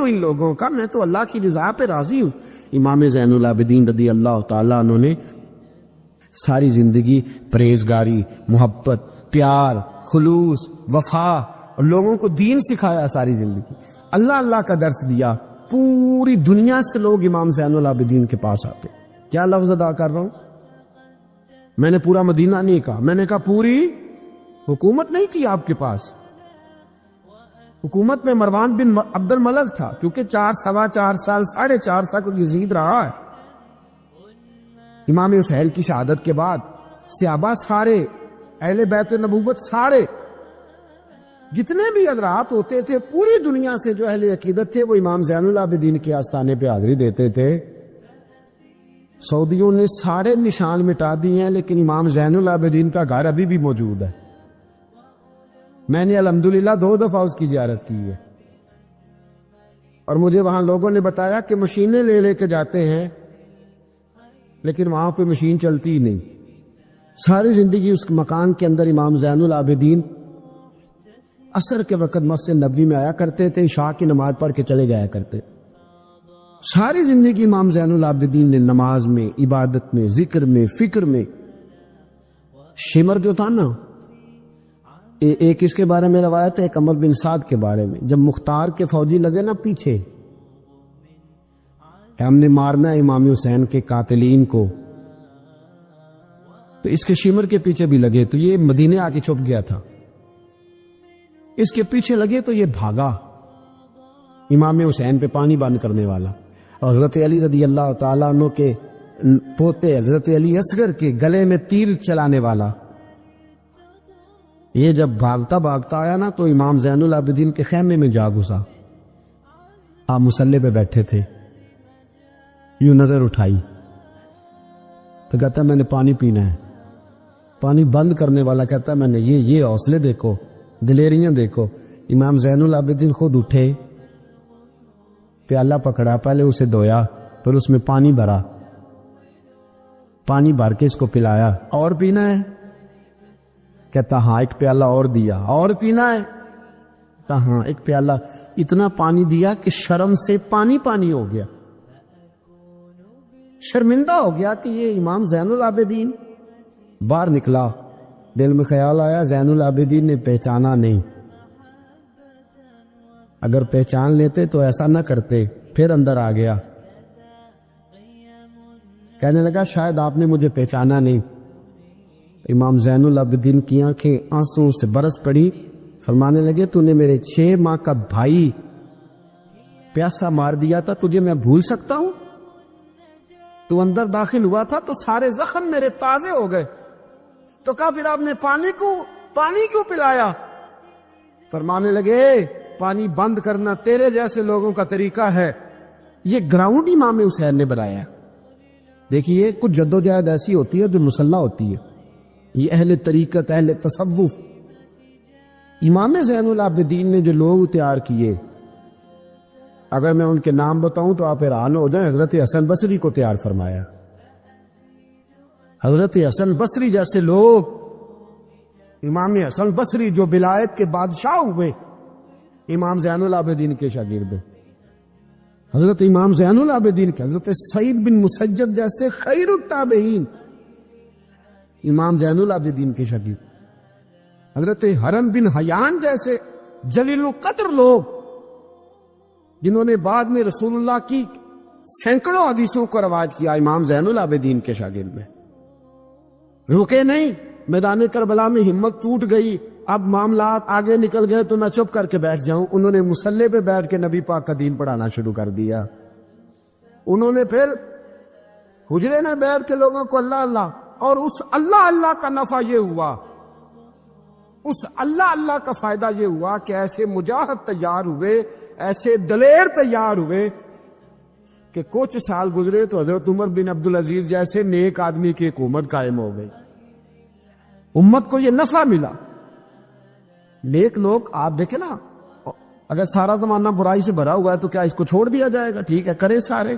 ان لوگوں کا، میں تو اللہ کی رضا پہ راضی ہوں. امام زین العابدین رضی اللہ تعالیٰ عنہ نے ساری زندگی پرہیزگاری، محبت، پیار، خلوص، وفا اور لوگوں کو دین سکھایا. ساری زندگی اللہ کا درس دیا. پوری دنیا سے لوگ امام زین العابدین کے پاس آتے. کیا لفظ ادا کر رہا ہوں، میں نے پورا مدینہ نہیں کہا، میں نے کہا پوری حکومت نہیں تھی آپ کے پاس. حکومت میں مروان بن عبد الملک تھا، کیونکہ 4.25 سال 4.5 سال کو یزید رہا ہے. امام حسین کی شہادت کے بعد صحابہ سارے، اہل بیت نبوت سارے، جتنے بھی حضرات ہوتے تھے پوری دنیا سے جو اہل عقیدت تھے وہ امام زین العابدین کے آستانے پہ حاضری دیتے تھے. سعودیوں نے سارے نشان مٹا دیے ہیں لیکن امام زین العابدین کا گھر ابھی بھی موجود ہے. میں نے الحمدللہ 2 دفعہ اس کی زیارت کی ہے اور مجھے وہاں لوگوں نے بتایا کہ مشینیں لے کے جاتے ہیں لیکن وہاں پہ مشین چلتی ہی نہیں. ساری زندگی اس مکان کے اندر امام زین العابدین عصر کے وقت مسجد نبوی میں آیا کرتے تھے، عشاء کی نماز پڑھ کے چلے جایا کرتے. ساری زندگی امام زین العابدین نے نماز میں، عبادت میں، ذکر میں، فکر میں. شمر جو تھا نا، ایک اس کے بارے میں روایت ہے، ایک عمر بن سعد کے بارے میں. جب مختار کے فوجی لگے نا پیچھے کہ ہم نے مارنا ہے امام حسین کے قاتلین کو، تو اس کے شمر کے پیچھے بھی لگے تو یہ مدینے آ کے چھپ گیا تھا. اس کے پیچھے لگے تو یہ بھاگا، امام حسین پہ پانی بند کرنے والا. اور حضرت علی رضی اللہ تعالیٰ عنہ کے پوتے حضرت علی اصغر کے گلے میں تیر چلانے والا. یہ جب بھاگتا آیا نا تو امام زین العابدین کے خیمے میں جا گھسا. آپ مصلی پہ بیٹھے تھے، یوں نظر اٹھائی تو کہتا میں نے پانی پینا ہے. پانی بند کرنے والا کہتا میں نے یہ حوصلے دیکھو، دلیریاں دیکھو. امام زین العابدین خود اٹھے، پیالہ پکڑا، پہلے اسے دھویا، پھر اس میں پانی بھرا، پانی بھر کے اس کو پلایا، اور پینا ہے؟ کہتا ہاں، ایک پیالہ اور دیا، اور پینا ہے؟ کہتا ہاں، ایک پیالہ، اتنا پانی دیا کہ شرم سے پانی پانی ہو گیا، شرمندہ ہو گیا کہ یہ امام زین العابدین۔ باہر نکلا، دل میں خیال آیا زین العابدین نے پہچانا نہیں، اگر پہچان لیتے تو ایسا نہ کرتے۔ پھر اندر آ گیا، کہنے لگا شاید آپ نے مجھے پہچانا نہیں۔ امام زین العابدین کی آنکھیں آنسوں سے برس پڑی، فرمانے لگے تو نے میرے 6 ماہ کا بھائی پیاسا مار دیا تھا، تجھے میں بھول سکتا ہوں؟ تو اندر داخل ہوا تھا تو سارے زخم میرے تازے ہو گئے، تو کہا پھر آپ نے پانی کیوں پلایا؟ فرمانے لگے پانی بند کرنا تیرے جیسے لوگوں کا طریقہ ہے، یہ گراؤنڈ امام حسین نے بنایا ہے۔ دیکھیے کچھ جدوجہد ایسی ہوتی ہے جو مسلح ہوتی ہے، یہ اہل طریقت، اہل تصوف، امام زین العابدین نے جو لوگ تیار کیے، اگر میں ان کے نام بتاؤں تو آپ حیران ہو جائیں۔ حضرت حسن بصری کو تیار فرمایا، حضرت حسن بصری جیسے لوگ، امام حسن بصری جو ولایت کے بادشاہ ہوئے، امام زین العابدین کے شاگرد، حضرت امام زین العابدین کے، حضرت سعید بن مسیب جیسے خیر التابعین امام زین العابدین کے شاگرد، حضرت حرم بن حیان جیسے جلیل القدر لوگ جنہوں نے بعد میں رسول اللہ کی سینکڑوں حدیثوں کو روایت کیا، امام زین العابدین کے شاگرد میں رکے نہیں۔ میدان کربلا میں ہمت ٹوٹ گئی، اب معاملات آگے نکل گئے تو میں چپ کر کے بیٹھ جاؤں، انہوں نے مصلی پہ بیٹھ کے نبی پاک کا دین پڑھانا شروع کر دیا۔ انہوں نے پھر حجرے میں بیٹھ کے لوگوں کو اللہ اللہ، اور اس اللہ اللہ کا نفع یہ ہوا، اس اللہ اللہ کا فائدہ یہ ہوا کہ ایسے مجاہد تیار ہوئے، ایسے دلیر تیار ہوئے کہ کچھ سال گزرے تو حضرت عمر بن عبدالعزیز جیسے نیک آدمی کی حکومت قائم ہو گئی، امت کو یہ نفع ملا۔ نیک لوگ آپ دیکھیں نا، اگر سارا زمانہ برائی سے بھرا ہوا ہے تو کیا اس کو چھوڑ دیا جائے گا؟ ٹھیک ہے، کرے سارے،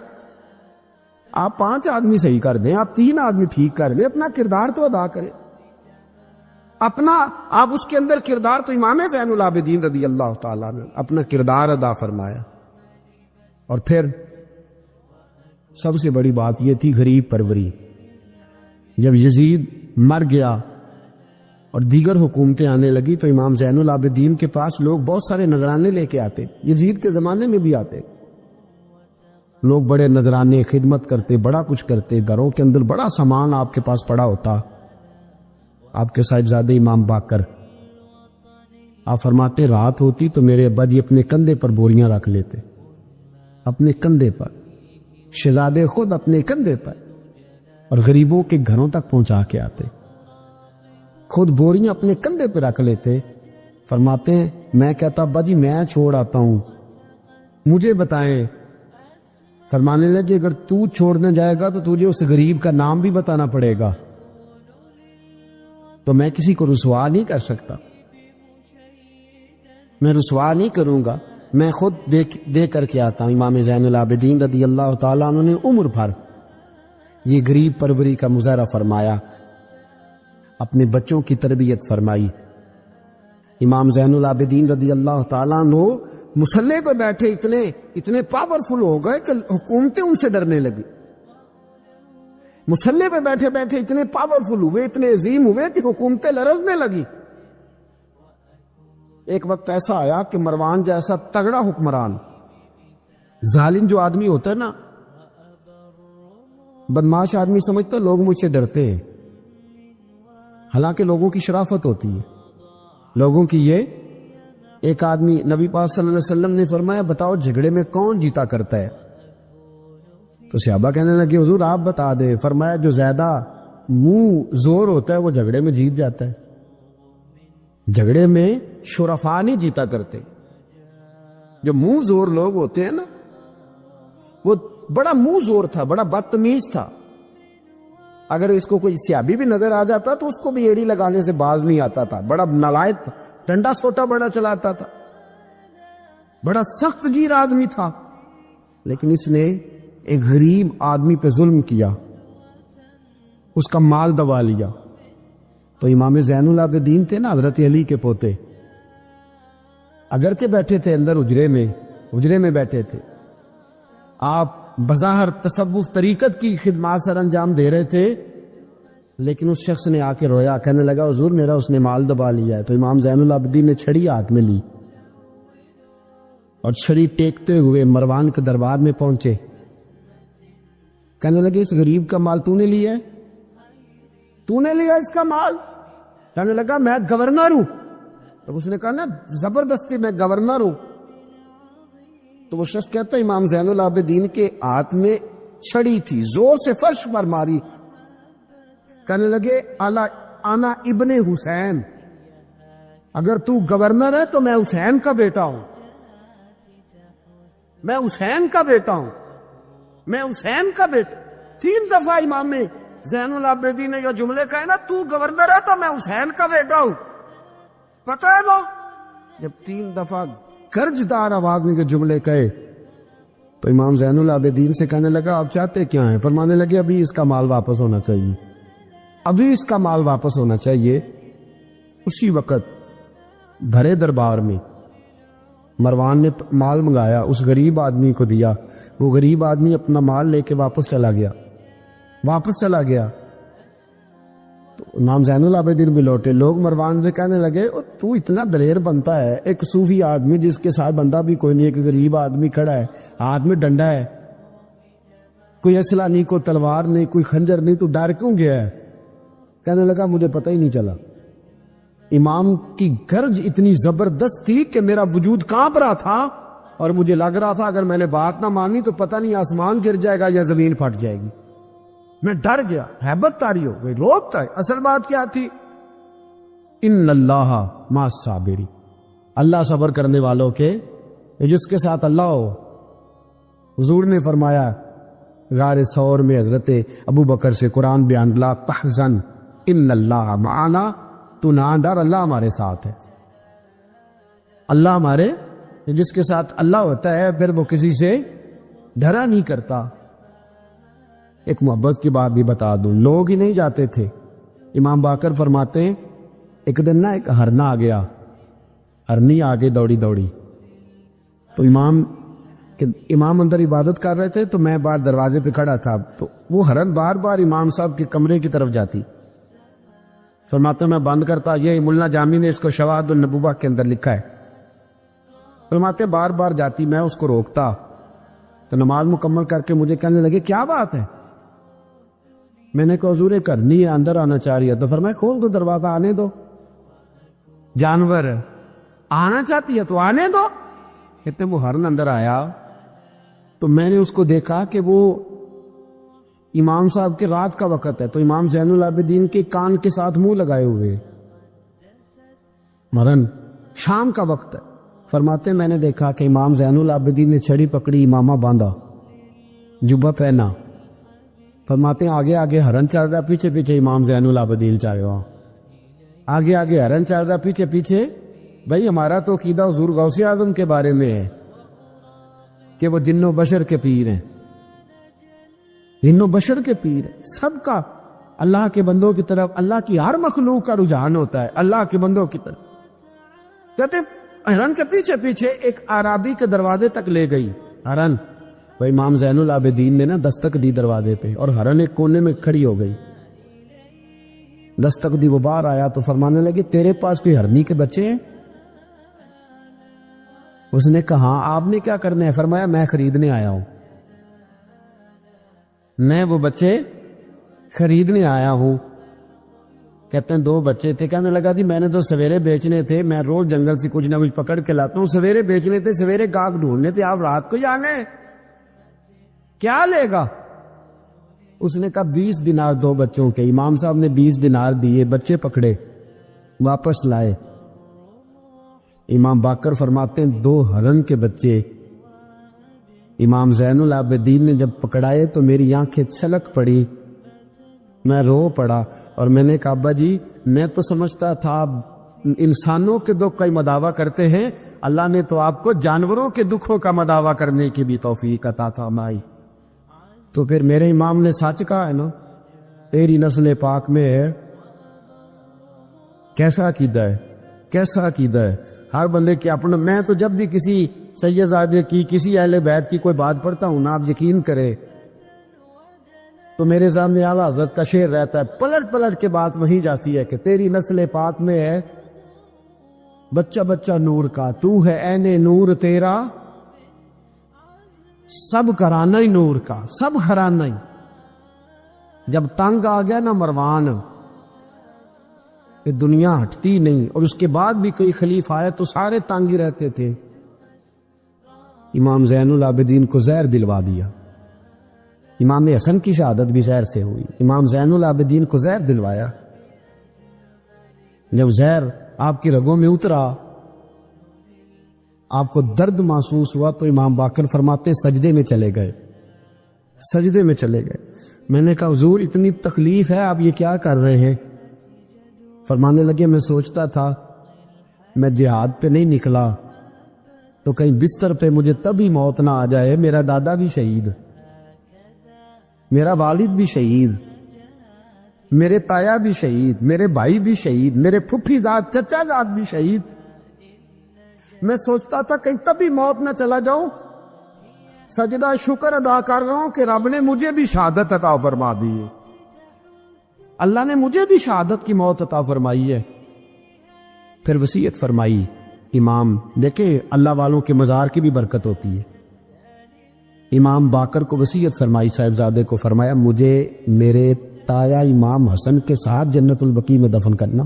آپ 5 آدمی صحیح کر دیں، آپ 3 آدمی ٹھیک کر دیں، اپنا کردار تو ادا کریں، اپنا آپ اس کے اندر کردار، تو امام زین العابدین رضی اللہ تعالیٰ نے اپنا کردار ادا فرمایا۔ اور پھر سب سے بڑی بات یہ تھی غریب پروری۔ جب یزید مر گیا اور دیگر حکومتیں آنے لگی تو امام زین العابدین کے پاس لوگ بہت سارے نذرانے لے کے آتے، یزید کے زمانے میں بھی آتے، لوگ بڑے نذرانے خدمت کرتے، بڑا کچھ کرتے، گھروں کے اندر بڑا سامان آپ کے پاس پڑا ہوتا۔ آپ کے صاحبزادے امام باقر، آپ فرماتے رات ہوتی تو میرے ابا جی اپنے کندھے پر بوریاں رکھ لیتے، اپنے کندھے پر، شہزادے خود اپنے کندھے پر، اور غریبوں کے گھروں تک پہنچا کے آتے، خود بوریاں اپنے کندھے پہ رکھ لیتے۔ فرماتے ہیں میں کہتا ابا جی میں چھوڑ آتا ہوں، مجھے بتائیں۔ فرمانے لگے اگر تو چھوڑنے جائے گا تو تجھے اس غریب کا نام بھی بتانا پڑے گا، تو میں کسی کو رسوا نہیں کر سکتا، میں رسوا نہیں کروں گا، میں خود دے کر کے آتا ہوں۔ امام زین العابدین رضی اللہ تعالیٰ عنہ نے عمر بھر یہ غریب پروری کا مظاہرہ فرمایا، اپنے بچوں کی تربیت فرمائی۔ امام زین العابدین رضی اللہ تعالیٰ عنہ مصلی پہ بیٹھے اتنے پاورفل ہو گئے کہ حکومتیں ان سے ڈرنے لگی، مصلی پہ بیٹھے بیٹھے اتنے پاورفل ہوئے، اتنے عظیم ہوئے کہ حکومتیں لرزنے لگی۔ ایک وقت ایسا آیا کہ مروان جیسا تگڑا حکمران، ظالم جو آدمی ہوتا ہے نا، بدماش آدمی سمجھتا لوگ مجھ سے ڈرتے ہیں، حالانکہ لوگوں کی شرافت ہوتی ہے، لوگوں کی یہ۔ ایک آدمی نبی پاک صلی اللہ علیہ وسلم نے فرمایا بتاؤ جھگڑے میں کون جیتا کرتا ہے؟ تو صحابہ کہنے لگے حضور آپ بتا دیں۔ فرمایا جو زیادہ منہ زور ہوتا ہے وہ جھگڑے میں جیت جاتا ہے، جھگڑے میں شرفا نہیں جیتا کرتے، جو منہ زور لوگ ہوتے ہیں نا، وہ بڑا منہ زور تھا، بڑا بدتمیز تھا، اگر اس کو کوئی سیابی بھی نظر آ جاتا تو اس کو بھی ایڑی لگانے سے باز نہیں آتا تھا، بڑا نالائق تھا، ٹنڈا سوٹا بڑا چلاتا تھا، بڑا سخت گیر آدمی تھا۔ لیکن اس نے ایک غریب آدمی پہ ظلم کیا، اس کا مال دبا لیا. تو امام زین العابدین تھے نا، حضرت علی کے پوتے، اگرچہ بیٹھے تھے اندر حجرے میں بیٹھے تھے، آپ بظاہر تصوف طریقت کی خدمات سر انجام دے رہے تھے، لیکن اس شخص نے آ کے رویا، کہنے لگا حضور میرا اس نے مال دبا لیا ہے. تو امام زین العابدین نے چھڑی ہاتھ میں لی اور چھڑی ٹیکتے ہوئے مروان کے دربار میں پہنچے. کہنے لگے اس غریب کا مال تو نے لیا ہے؟ تو نے لیا اس کا مال؟ کہنے لگا میں گورنر ہوں. تو اس نے کہا نا زبردستی میں گورنر ہوں. تو وہ شخص کہتا ہے امام زین العابدین کے ہاتھ میں چھڑی تھی، زور سے فرش پر ماری. کہنے لگے انا ابن حسین، اگر تو گورنر ہے تو میں حسین کا بیٹا ہوں، میں حسین کا بیٹا ہوں، میں حسین کا بیٹا. 3 دفعہ امام زین العابدین نے یہ جملے کہے نا، تو گورنر ہے تو میں حسین کا بیٹا ہوں. پتہ ہے وہ جب 3 دفعہ گرجدار آواز میں جو جملے کہے تو امام زین العابدین سے کہنے لگا آپ چاہتے کیا ہیں؟ فرمانے لگے ابھی اس کا مال واپس ہونا چاہیے، ابھی اس کا مال واپس ہونا چاہیے. اسی وقت بھرے دربار میں مروان نے مال منگایا، اس غریب آدمی کو دیا. وہ غریب آدمی اپنا مال لے کے واپس چلا گیا. تو امام زین العابدین بھی لوٹے. لوگ مروان سے کہنے لگے تو اتنا دلیر بنتا ہے، ایک صوفی آدمی جس کے ساتھ بندہ بھی کوئی نہیں، ایک غریب آدمی کھڑا ہے، ہاتھ میں ڈنڈا ہے، کوئی اسلحہ نہیں، کوئی تلوار نہیں، کوئی خنجر نہیں، تو ڈر کیوں گیا ہے؟ کہنے لگا مجھے پتہ ہی نہیں چلا. امام کی گرج اتنی زبردست تھی کہ میرا وجود کانپ رہا تھا اور مجھے لگ رہا تھا اگر میں نے بات نہ مانی تو پتہ نہیں آسمان گر جائے گا یا زمین پھٹ جائے گی. میں ڈر گیا، ہیبت تاری ہو گئی، روکتا ہے. اصل بات کیا تھی؟ ان اللہ مع الصابرین، اللہ صبر کرنے والوں کے، جس کے ساتھ اللہ ہو. حضور نے فرمایا غار ثور میں حضرت ابو بکر سے قرآن بیان، لا تحزن ان اللہ معنا، تو نہ ڈر، اللہ ہمارے ساتھ ہے. اللہ ہمارے، جس کے ساتھ اللہ ہوتا ہے پھر وہ کسی سے ڈرا نہیں کرتا. ایک محبت کی بات بھی بتا دوں، لوگ ہی نہیں جاتے تھے. امام باقر فرماتے ہیں ایک دن نا ایک ہرنا آ گیا، ہرنی آگے دوڑی تو امام اندر عبادت کر رہے تھے تو میں باہر دروازے پہ کھڑا تھا. تو وہ ہرن بار بار امام صاحب کے کمرے کی طرف جاتی. فرماتے میں بند کرتا، یہ ملا جامی نے اس کو شواہد النبوہ کے اندر لکھا ہے. فرماتے بار بار جاتی، میں اس کو روکتا. تو نماز مکمل کر کے مجھے کہنے لگے کیا بات ہے؟ میں نے کہا حضور کرنی ہے، اندر آنا چاہ رہی ہے. تو فرمایا کھول دو دروازہ، آنے دو، جانور آنا چاہتی ہے تو آنے دو. کہتے وہ ہرن اندر آیا تو میں نے اس کو دیکھا کہ وہ امام صاحب کے رات کا وقت ہے، تو امام زین العابدین کے کان کے ساتھ منہ لگائے ہوئے، مرن شام کا وقت ہے. فرماتے میں نے دیکھا کہ امام زین العابدین نے چھڑی پکڑی، امامہ باندھا، جبہ پہنا. فرماتے آگے آگے ہرن چل رہا، پیچھے پیچھے امام زین العابدین چاہے ہوا. آگے آگے ہرن چل رہا، پیچھے پیچھے. بھائی ہمارا تو عقیدہ حضور غوث اعظم کے بارے میں ہے کہ وہ جن و بشر کے پیر ہیں، جن و بشر کے پیر ہیں. سب کا اللہ کے بندوں کی طرف، اللہ کی ہر مخلوق کا رجحان ہوتا ہے اللہ کے بندوں کی طرف. کہتے ہرن کے پیچھے پیچھے ایک عرابی کے دروازے تک لے گئی ہرن. وہ امام زین العابدین نے نا دستک دی دروازے پہ اور ہرن ایک کونے میں کھڑی ہو گئی. دستک دی، وہ باہر آیا تو فرمانے لگے تیرے پاس کوئی ہرنی کے بچے ہیں؟ اس نے کہا آپ نے کیا کرنا ہے؟ فرمایا میں خریدنے آیا ہوں، میں وہ بچے خریدنے آیا ہوں. کہتے ہیں 2 بچے تھے. کہنے لگا جی میں نے تو سویرے بیچنے تھے، میں روز جنگل سے کچھ نہ کچھ پکڑ کے لاتا ہوں، سویرے بیچنے تھے، سویرے گاہک ڈھونڈنے تھے، آپ رات کو جانے کیا لے گا؟ اس نے کہا 20 دینار 2 بچوں کے. امام صاحب نے 20 دینار دیے، بچے پکڑے، واپس لائے. امام باقر فرماتے ہیں 2 ہرن کے بچے امام زین العابدین نے جب پکڑائے تو میری آنکھیں چھلک پڑی، میں رو پڑا. اور میں نے کہا ابا جی میں تو سمجھتا تھا انسانوں کے دکھ کا مداوع کرتے ہیں، اللہ نے تو آپ کو جانوروں کے دکھوں کا مداوع کرنے کی بھی توفیق عطا فرمائی۔ تو پھر میرے امام نے سچ کہا ہے نا، تیری نسل پاک میں ہے۔ کیسا عقیدہ ہے، کیسا عقیدہ ہے ہر بندے کے اپنا۔ میں تو جب بھی کسی سید زادے کی، کسی اہل بیت کی کوئی بات پڑھتا ہوں نا، آپ یقین کرے تو میرے سامنے اعلیٰ حضرت کا شعر رہتا ہے، پلٹ پلٹ کے بات وہیں جاتی ہے کہ تیری نسل پاک میں ہے بچہ بچہ نور کا، تو ہے عین نور تیرا سب گھرانہ ہی نور کا، سب گھرانہ ہی۔ جب تنگ آ گیا نا مروان، کہ دنیا ہٹتی نہیں، اور اس کے بعد بھی کوئی خلیفہ آئے تو سارے تنگ ہی رہتے تھے، امام زین العابدین کو زہر دلوا دیا۔ امام حسن کی شہادت بھی زہر سے ہوئی، امام زین العابدین کو زہر دلوایا۔ جب زہر آپ کی رگوں میں اترا، آپ کو درد محسوس ہوا، تو امام باقر فرماتے سجدے میں چلے گئے، سجدے میں چلے گئے۔ میں نے کہا حضور اتنی تکلیف ہے، آپ یہ کیا کر رہے ہیں؟ فرمانے لگے میں سوچتا تھا میں جہاد پہ نہیں نکلا تو کہیں بستر پہ مجھے تبھی موت نہ آ جائے، میرا دادا بھی شہید، میرا والد بھی شہید، میرے تایا بھی شہید، میرے بھائی بھی شہید، میرے پھپھی زاد چچا زاد بھی شہید۔ میں سوچتا تھا کہیں تبھی موت نہ چلا جاؤں، سجدہ شکر ادا کر رہا ہوں کہ رب نے مجھے بھی شہادت عطا فرما دی ہے، اللہ نے مجھے بھی شہادت کی موت عطا فرمائی ہے۔ پھر وصیت فرمائی امام، دیکھیں اللہ والوں کے مزار کی بھی برکت ہوتی ہے۔ امام باقر کو وصیت فرمائی، صاحبزادے کو فرمایا مجھے میرے تایا امام حسن کے ساتھ جنت البقیع میں دفن کرنا،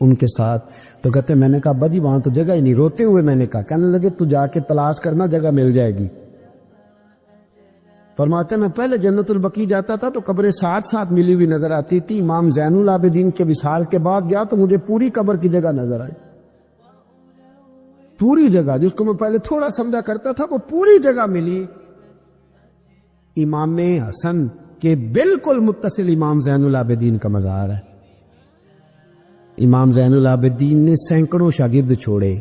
ان کے ساتھ۔ تو کہتے میں نے کہا بجی وہاں تو جگہ ہی نہیں، روتے ہوئے میں نے کہا، کہنے لگے تو جا کے تلاش کرنا، جگہ مل جائے گی۔ فرماتے میں پہلے جنت البقیع جاتا تھا تو قبریں ساتھ ساتھ ملی ہوئی نظر آتی تھی، امام زین العابدین کے وصال کے بعد گیا تو مجھے پوری قبر کی جگہ نظر آئی، پوری جگہ جس کو میں پہلے تھوڑا سمجھا کرتا تھا وہ پوری جگہ ملی۔ امام حسن کے بالکل متصل امام زین العابدین کا مزار ہے۔ امام زین العابدین نے سینکڑوں شاگرد چھوڑے،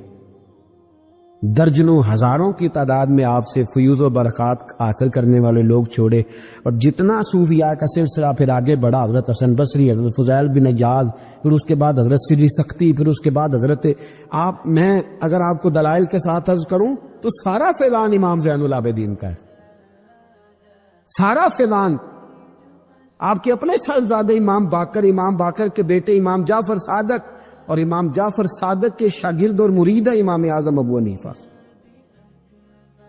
درجنوں ہزاروں کی تعداد میں آپ سے فیوز و برکات حاصل کرنے والے لوگ چھوڑے، اور جتنا صوفیاء کا سلسلہ پھر آگے بڑھا، حضرت حسن بصری، حضرت فضیل بن عیاض، پھر اس کے بعد حضرت سری سختی، پھر اس کے بعد حضرت میں اگر آپ کو دلائل کے ساتھ عرض کروں تو سارا فیضان امام زین العابدین کا ہے، سارا فیضان۔ آپ کے اپنے صاحبزادے امام باقر کے بیٹے امام جعفر صادق، اور امام جعفر صادق کے شاگرد اور مرید ہے امام اعظم ابو حنیفہ۔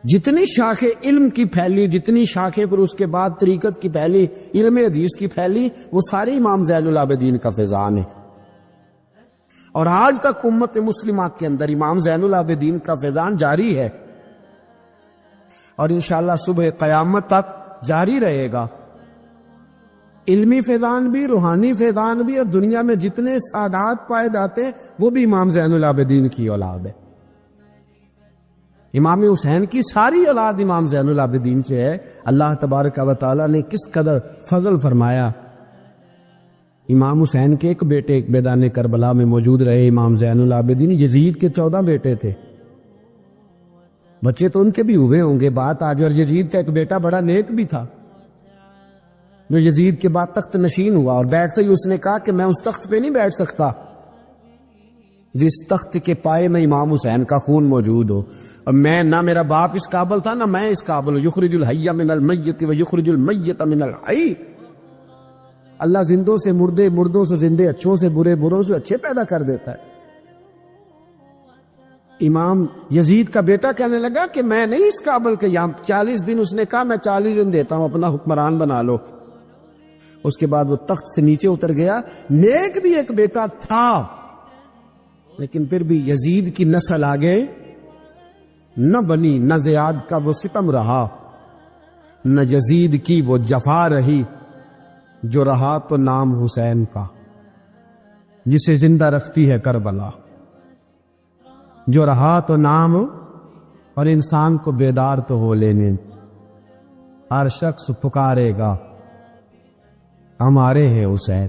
جتنی شاخیں علم کی پھیلی، جتنی شاخیں پھر اس کے بعد طریقت کی پھیلی، علم حدیث کی پھیلی، وہ سارے امام زین العابدین کا فیضان ہے۔ اور آج تک امت مسلمہ کے اندر امام زین العابدین کا فیضان جاری ہے، اور انشاءاللہ صبح قیامت تک جاری رہے گا۔ علمی فیضان بھی، روحانی فیضان بھی، اور دنیا میں جتنے سعادات پائے جاتے ہیں وہ بھی امام زین العابدین کی اولاد ہے۔ امام حسین کی ساری اولاد امام زین العابدین سے ہے۔ اللہ تبارک و تعالیٰ نے کس قدر فضل فرمایا۔ امام حسین کے ایک بیٹے ایک میدان کربلا میں موجود رہے، امام زین العابدین۔ یزید کے 14 بیٹے تھے، بچے تو ان کے بھی ہوئے ہوں گے، بات آج۔ اور یزید کا ایک بیٹا بڑا نیک بھی تھا جو یزید کے بعد تخت نشین ہوا، اور بیٹھتے ہی اس نے کہا کہ میں اس تخت پہ نہیں بیٹھ سکتا جس تخت کے پائے میں امام حسین کا خون موجود ہو، اور میں نہ میرا باپ اس قابل تھا نہ میں اس قابل ہوں۔ یخرج الحی من المیت و یخرج المیت من الحی۔ اللہ زندوں سے مردے، مردوں سے زندے، اچھوں سے برے، بروں سے اچھے پیدا کر دیتا ہے۔ امام یزید کا بیٹا کہنے لگا کہ میں نہیں اس قابل کہ یہاں 40 دن، اس نے کہا میں 40 دن دیتا ہوں، اپنا حکمران بنا لو۔ اس کے بعد وہ تخت سے نیچے اتر گیا۔ نیک بھی ایک بیٹا تھا، لیکن پھر بھی یزید کی نسل آگے نہ بنی، نہ زیاد کا وہ ستم رہا، نہ یزید کی وہ جفا رہی، جو رہا تو نام حسین کا، جسے زندہ رکھتی ہے کربلا، جو رہا تو نام، اور انسان کو بیدار تو ہو لینے۔ ہر شخص پکارے گا ہمارے ہیں حسین۔